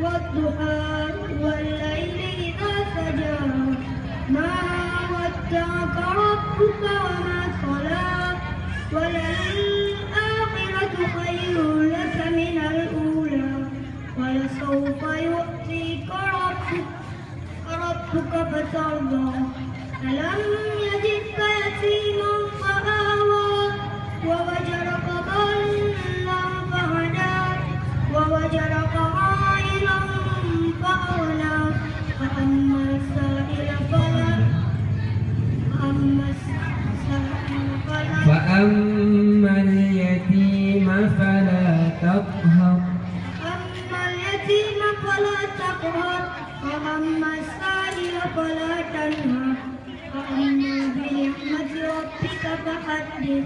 والضحى والليل إذا سجى ما ودعك ربك وما قلى وللآخرة خير لك من الأولى ولسوف يؤتيك ربك فترضى ألم يجدك يتيما فآوى ووجدك ضالا فهدى ووجدك عائلا فأغنى فأما السائل فلا فأما اليتيم فلا تقهر وأما السائل فلا تنهر وأما بنعمة ربك فحدث